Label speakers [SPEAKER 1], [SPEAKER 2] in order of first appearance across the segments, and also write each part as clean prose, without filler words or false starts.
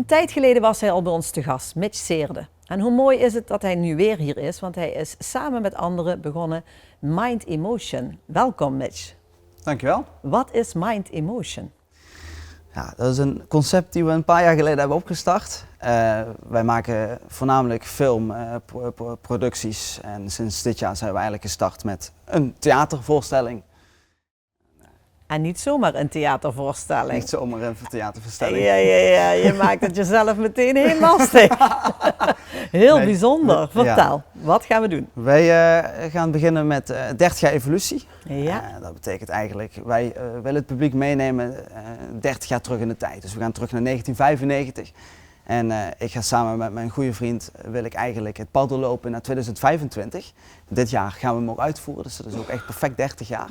[SPEAKER 1] tijd geleden was hij al bij ons te gast, Mitch Seerde. En hoe mooi is het dat hij nu weer hier is, want hij is samen met anderen begonnen Mind Emotion. Welkom Mitch.
[SPEAKER 2] Dankjewel.
[SPEAKER 1] Wat is Mind Emotion?
[SPEAKER 2] Ja, dat is een concept die we een paar jaar geleden hebben opgestart. Wij maken voornamelijk filmproducties en sinds dit jaar zijn we eigenlijk gestart met een theatervoorstelling.
[SPEAKER 1] En niet zomaar een theatervoorstelling.
[SPEAKER 2] Niet zomaar een theatervoorstelling.
[SPEAKER 1] Ja, je maakt het jezelf meteen heel lastig. Heel bijzonder. Vertel, wat gaan we doen?
[SPEAKER 2] Wij gaan beginnen met 30 jaar evolutie.
[SPEAKER 1] Ja.
[SPEAKER 2] Dat betekent eigenlijk, wij willen het publiek meenemen 30 jaar terug in de tijd. Dus we gaan terug naar 1995. En ik ga samen met mijn goede vriend, wil ik eigenlijk het pad doorlopen naar 2025. Dit jaar gaan we hem ook uitvoeren, dus dat is ook echt perfect 30 jaar.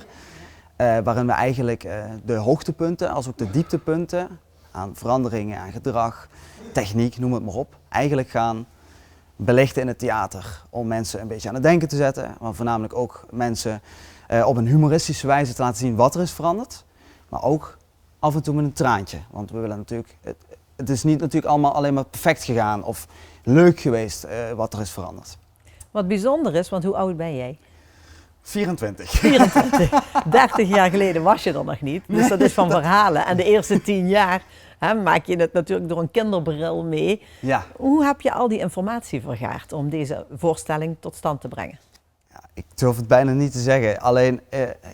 [SPEAKER 2] Waarin we eigenlijk de hoogtepunten als ook de dieptepunten aan veranderingen, aan gedrag, techniek, noem het maar op, eigenlijk gaan belichten in het theater. Om mensen een beetje aan het denken te zetten, maar voornamelijk ook mensen op een humoristische wijze te laten zien wat er is veranderd. Maar ook af en toe met een traantje, want we willen natuurlijk, het is niet natuurlijk allemaal alleen maar perfect gegaan of leuk geweest wat er is veranderd.
[SPEAKER 1] Wat bijzonder is, want hoe oud ben jij?
[SPEAKER 2] 24.
[SPEAKER 1] 24. 30 jaar geleden was je er nog niet, dus dat is van verhalen. En de eerste 10 jaar maak je het natuurlijk door een kinderbril mee.
[SPEAKER 2] Ja.
[SPEAKER 1] Hoe heb je al die informatie vergaard om deze voorstelling tot stand te brengen?
[SPEAKER 2] Ja, ik durf het bijna niet te zeggen, alleen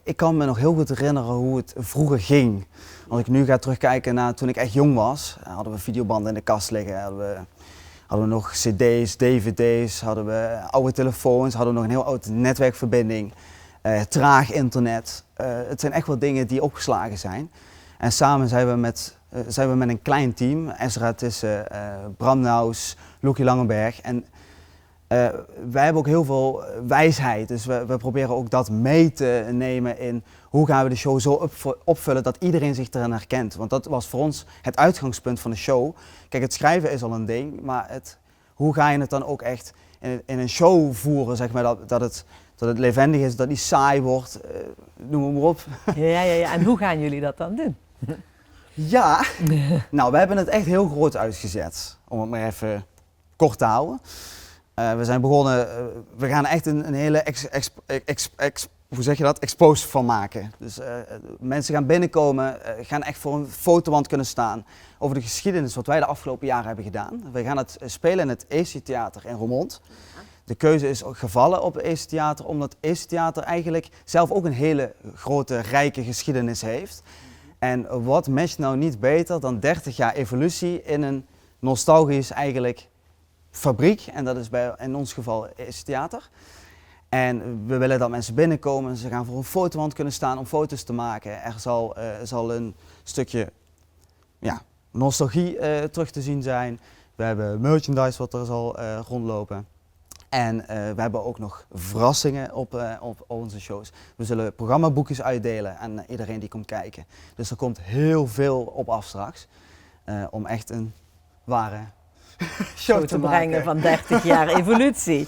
[SPEAKER 2] ik kan me nog heel goed herinneren hoe het vroeger ging. Als ik nu ga terugkijken naar toen ik echt jong was, hadden we videobanden in de kast liggen, hadden we nog cd's, dvd's, hadden we oude telefoons, hadden we nog een heel oude netwerkverbinding, traag internet. Het zijn echt wel dingen die opgeslagen zijn. En samen zijn we met een klein team, Ezra Tissen, Bram Naus, Loekie Langenberg. En wij hebben ook heel veel wijsheid, dus we proberen ook dat mee te nemen in hoe gaan we de show zo opvullen dat iedereen zich erin herkent. Want dat was voor ons het uitgangspunt van de show. Kijk, het schrijven is al een ding, maar hoe ga je het dan ook echt in een show voeren, zeg maar, dat het levendig is, dat het niet saai wordt, noem maar op.
[SPEAKER 1] Ja, en hoe gaan jullie dat dan doen?
[SPEAKER 2] Ja, nou, we hebben het echt heel groot uitgezet, om het maar even kort te houden. We zijn begonnen, we gaan echt een hele hoe zeg je dat, expose van maken. Dus mensen gaan binnenkomen, gaan echt voor een fotowand kunnen staan over de geschiedenis wat wij de afgelopen jaren hebben gedaan. We gaan het spelen in het EC Theater in Roermond. De keuze is ook gevallen op het EC Theater omdat het EC Theater eigenlijk zelf ook een hele grote, rijke geschiedenis heeft. En wat matcht nou niet beter dan 30 jaar evolutie in een nostalgisch eigenlijk fabriek. En dat is in ons geval EC Theater. En we willen dat mensen binnenkomen, ze gaan voor een fotowand kunnen staan om foto's te maken. Er zal een stukje nostalgie terug te zien zijn. We hebben merchandise wat er zal rondlopen. En we hebben ook nog verrassingen op onze shows. We zullen programmaboekjes uitdelen aan iedereen die komt kijken. Dus er komt heel veel op af straks om echt een ware show te
[SPEAKER 1] brengen van 30 jaar evolutie.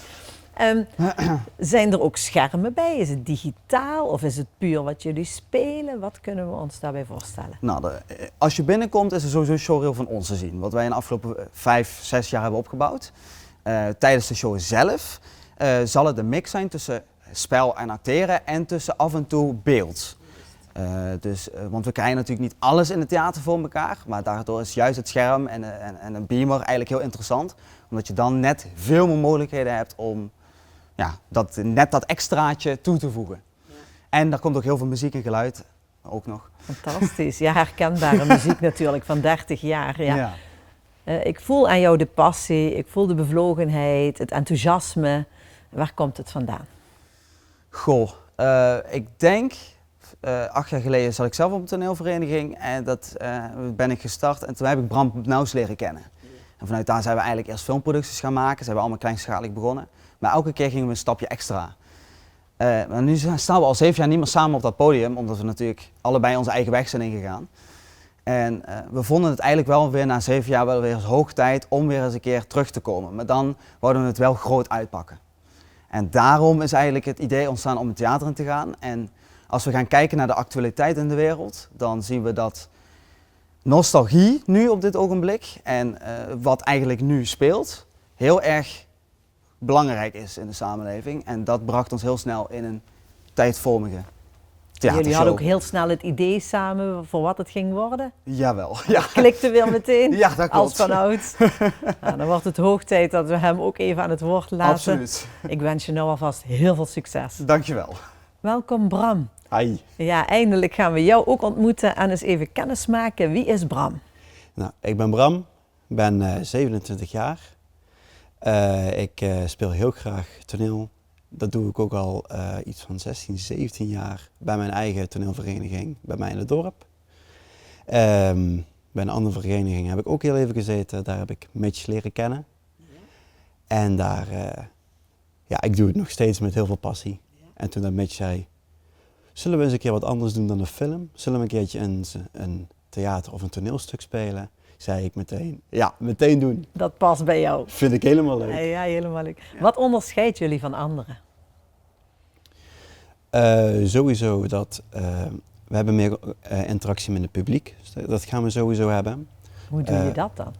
[SPEAKER 1] Zijn er ook schermen bij? Is het digitaal of is het puur wat jullie spelen? Wat kunnen we ons daarbij voorstellen?
[SPEAKER 2] Nou, als je binnenkomt is er sowieso een showreel van ons te zien. Wat wij in de afgelopen 5, 6 jaar hebben opgebouwd. Tijdens de show zelf zal het een mix zijn tussen spel en acteren en tussen af en toe beeld. Want we krijgen natuurlijk niet alles in het theater voor elkaar, maar daardoor is juist het scherm en een beamer eigenlijk heel interessant. Omdat je dan net veel meer mogelijkheden hebt om net dat extraatje toe te voegen. Ja. En daar komt ook heel veel muziek en geluid, ook nog.
[SPEAKER 1] Fantastisch, ja, herkenbare muziek natuurlijk van 30 jaar. Ja. Ik voel aan jou de passie, ik voel de bevlogenheid, het enthousiasme. Waar komt het vandaan?
[SPEAKER 2] Goh, ik denk, 8 jaar geleden zat ik zelf op een toneelvereniging en dat ben ik gestart en toen heb ik Bram Naus leren kennen. En vanuit daar zijn we eigenlijk eerst filmproducties gaan maken, zijn we allemaal kleinschalig begonnen. Maar elke keer gingen we een stapje extra. Maar nu staan we al 7 jaar niet meer samen op dat podium, omdat we natuurlijk allebei onze eigen weg zijn ingegaan. En we vonden het eigenlijk wel weer na 7 jaar wel weer eens hoog tijd om weer eens een keer terug te komen. Maar dan wouden we het wel groot uitpakken. En daarom is eigenlijk het idee ontstaan om het theater in te gaan. En als we gaan kijken naar de actualiteit in de wereld, dan zien we dat nostalgie nu op dit ogenblik en wat eigenlijk nu speelt, heel erg belangrijk is in de samenleving. En dat bracht ons heel snel in een tijdvormige theatershow.
[SPEAKER 1] Jullie hadden ook heel snel het idee samen voor wat het ging worden.
[SPEAKER 2] Jawel, ja.
[SPEAKER 1] Klikte weer meteen,
[SPEAKER 2] Ja, dat klopt.
[SPEAKER 1] als vanouds. Nou, dan wordt het hoog tijd dat we hem ook even aan het woord laten.
[SPEAKER 2] Absoluut.
[SPEAKER 1] Ik wens je nou alvast heel veel succes.
[SPEAKER 2] Dankjewel.
[SPEAKER 1] Welkom Bram.
[SPEAKER 3] Hi.
[SPEAKER 1] Ja, eindelijk gaan we jou ook ontmoeten en eens even kennis maken. Wie is Bram?
[SPEAKER 3] Nou, ik ben Bram, ben 27 jaar. Ik speel heel graag toneel. Dat doe ik ook al iets van 16, 17 jaar bij mijn eigen toneelvereniging bij mij in het dorp. Bij een andere vereniging heb ik ook heel even gezeten. Daar heb ik Mitch leren kennen. En daar, ik doe het nog steeds met heel veel passie. En toen dat Mitch zei, zullen we eens een keer wat anders doen dan een film? Zullen we een keertje een theater of een toneelstuk spelen? Zei ik meteen, ja, meteen doen.
[SPEAKER 1] Dat past bij jou.
[SPEAKER 3] Vind ik helemaal leuk.
[SPEAKER 1] Ja, helemaal leuk. Ja. Wat onderscheidt jullie van anderen?
[SPEAKER 3] Sowieso dat we hebben meer interactie met het publiek. Dus dat gaan we sowieso hebben.
[SPEAKER 1] Hoe doe je dat dan?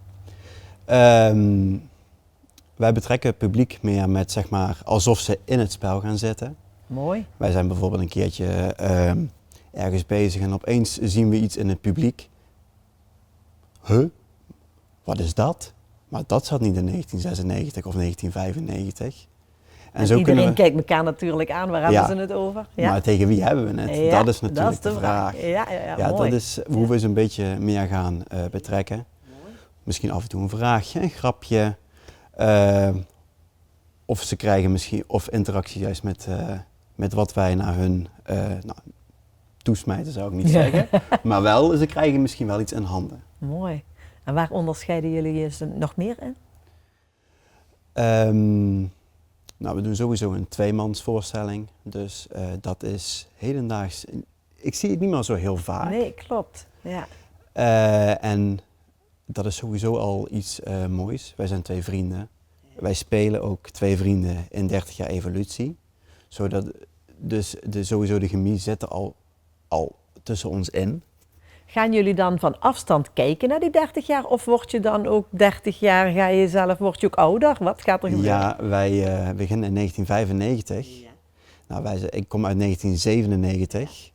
[SPEAKER 3] Wij betrekken het publiek meer met, zeg maar, alsof ze in het spel gaan zitten.
[SPEAKER 1] Mooi.
[SPEAKER 3] Wij zijn bijvoorbeeld een keertje ergens bezig en opeens zien we iets in het publiek. Huh? Wat is dat? Maar dat zat niet in 1996 of 1995.
[SPEAKER 1] En zo iedereen kijkt elkaar natuurlijk aan, waar hebben ze het over? Ja.
[SPEAKER 3] Maar tegen wie hebben we het?
[SPEAKER 1] Ja,
[SPEAKER 3] dat is natuurlijk de vraag.
[SPEAKER 1] Ja,
[SPEAKER 3] dat is hoe we ze een beetje meer gaan betrekken. Mooi. Misschien af en toe een vraagje, een grapje. Of ze krijgen misschien, of interactie juist met wat wij naar hun toesmijten zou ik niet zeggen. Maar wel, ze krijgen misschien wel iets in handen.
[SPEAKER 1] Mooi. En waar onderscheiden jullie je nog meer in?
[SPEAKER 3] We doen sowieso een tweemansvoorstelling. Dus dat is hedendaags. Ik zie het niet meer zo heel vaak.
[SPEAKER 1] Nee, klopt. Ja.
[SPEAKER 3] En dat is sowieso al iets moois. Wij zijn 2 vrienden. Wij spelen ook 2 vrienden in 30 jaar evolutie. Zodat dus sowieso de chemie zit er al tussen ons in.
[SPEAKER 1] Gaan jullie dan van afstand kijken naar die 30 jaar? Of word je dan ook 30 jaar, word je ook ouder? Wat gaat er gebeuren?
[SPEAKER 3] Ja, wij beginnen in 1995. Ja. Nou, ik kom uit 1997.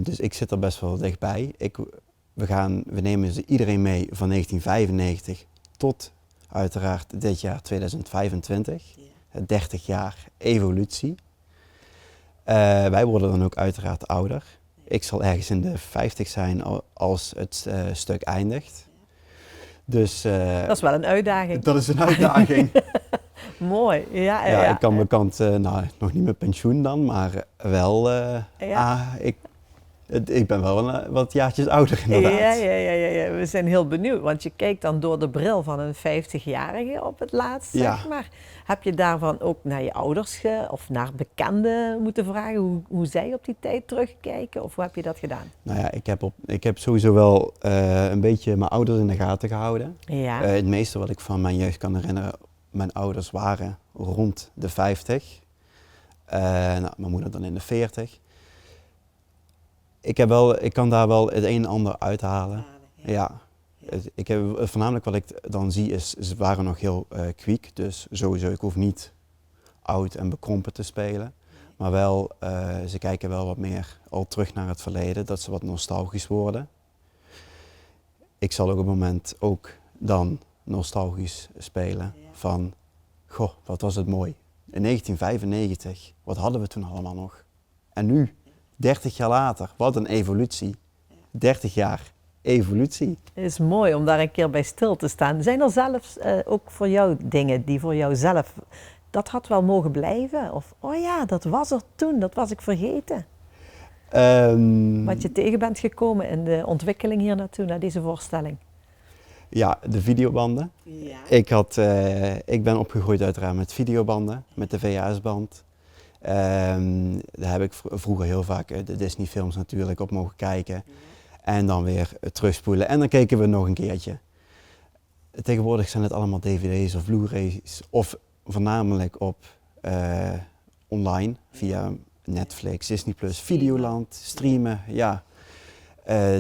[SPEAKER 3] Dus ik zit er best wel dichtbij. We nemen iedereen mee van 1995 tot uiteraard dit jaar 2025. Ja. 30 jaar evolutie. Wij worden dan ook uiteraard ouder. Ik zal ergens in de 50 zijn als het stuk eindigt. Dus,
[SPEAKER 1] dat is wel een uitdaging.
[SPEAKER 3] Dat is een uitdaging.
[SPEAKER 1] Mooi, ja.
[SPEAKER 3] Ik kan bekend, nog niet met pensioen dan, maar wel, ik ben wel wat jaartjes ouder inderdaad.
[SPEAKER 1] Ja, we zijn heel benieuwd, want je kijkt dan door de bril van een 50-jarige op het laatst, zeg maar. Heb je daarvan ook naar je ouders of naar bekenden moeten vragen hoe zij op die tijd terugkijken? Of hoe heb je dat gedaan?
[SPEAKER 3] Nou ja, ik heb sowieso wel een beetje mijn ouders in de gaten gehouden. Ja. Het meeste wat ik van mijn jeugd kan herinneren, mijn ouders waren rond de 50. Mijn moeder dan in de 40. Ik kan daar wel het een en ander uithalen. Ja. Voornamelijk wat ik dan zie is, ze waren nog heel kwiek. Dus sowieso, ik hoef niet oud en bekrompen te spelen. Maar wel, ze kijken wel wat meer al terug naar het verleden, dat ze wat nostalgisch worden. Ik zal ook op het moment ook dan nostalgisch spelen van, goh, wat was het mooi. In 1995, wat hadden we toen allemaal nog? En nu, 30 jaar later, wat een evolutie. 30 jaar evolutie.
[SPEAKER 1] Het is mooi om daar een keer bij stil te staan. Zijn er zelfs ook voor jou dingen die voor jou zelf, dat had wel mogen blijven? Of, oh ja, dat was er toen, dat was ik vergeten. Wat je tegen bent gekomen in de ontwikkeling hier naartoe, naar deze voorstelling?
[SPEAKER 3] Ja, de videobanden. Ja. Ik ben opgegroeid uiteraard met videobanden, met de VHS-band. Daar heb ik vroeger heel vaak de Disney films natuurlijk op mogen kijken. Ja. En dan weer terugspoelen en dan keken we nog een keertje. Tegenwoordig zijn het allemaal dvd's of blu-rays of voornamelijk op online via Netflix, Disney+, Videoland, streamen. Ja,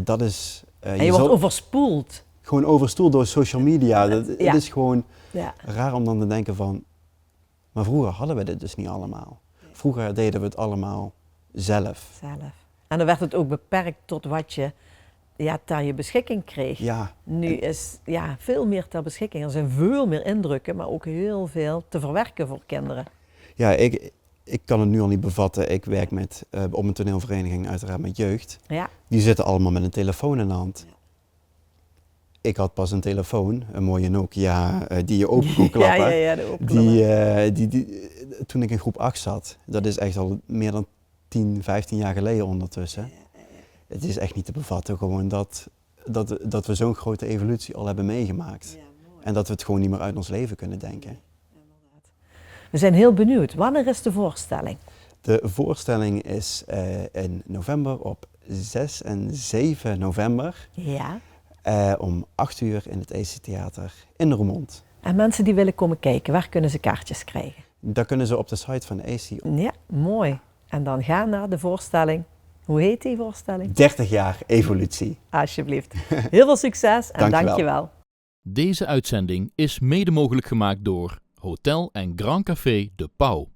[SPEAKER 3] dat is
[SPEAKER 1] En je wordt overspoeld.
[SPEAKER 3] Gewoon overstoeld door social media. Het is gewoon raar om dan te denken van, maar vroeger hadden we dit dus niet allemaal. Vroeger deden we het allemaal zelf.
[SPEAKER 1] En dan werd het ook beperkt tot wat je ter je beschikking kreeg.
[SPEAKER 3] Ja.
[SPEAKER 1] Nu is veel meer ter beschikking. Er zijn veel meer indrukken, maar ook heel veel te verwerken voor kinderen.
[SPEAKER 3] Ja, ik kan het nu al niet bevatten. Ik werk op een toneelvereniging uiteraard met jeugd. Ja. Die zitten allemaal met een telefoon in de hand. Ja. Ik had pas een telefoon, een mooie Nokia, die je open kon klappen. Toen ik in groep 8 zat. Dat is echt al meer dan 10, 15 jaar geleden ondertussen. Het is echt niet te bevatten gewoon dat we zo'n grote evolutie al hebben meegemaakt. En dat we het gewoon niet meer uit ons leven kunnen denken.
[SPEAKER 1] We zijn heel benieuwd. Wanneer is de voorstelling?
[SPEAKER 3] De voorstelling is in november op 6 en 7 november. Ja. Om 8 uur in het AC Theater in Roermond.
[SPEAKER 1] En mensen die willen komen kijken, waar kunnen ze kaartjes krijgen?
[SPEAKER 3] Dat kunnen ze op de site van de AC.
[SPEAKER 1] Ja, mooi. En dan gaan naar de voorstelling. Hoe heet die voorstelling?
[SPEAKER 3] 30 jaar evolutie.
[SPEAKER 1] Alsjeblieft. Heel veel succes en dankjewel.
[SPEAKER 4] Deze uitzending is mede mogelijk gemaakt door Hotel en Grand Café De Pauw.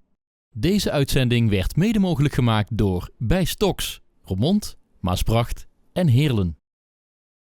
[SPEAKER 4] Deze uitzending werd mede mogelijk gemaakt door Bij Stoks, Roermond, Maasbracht en Heerlen.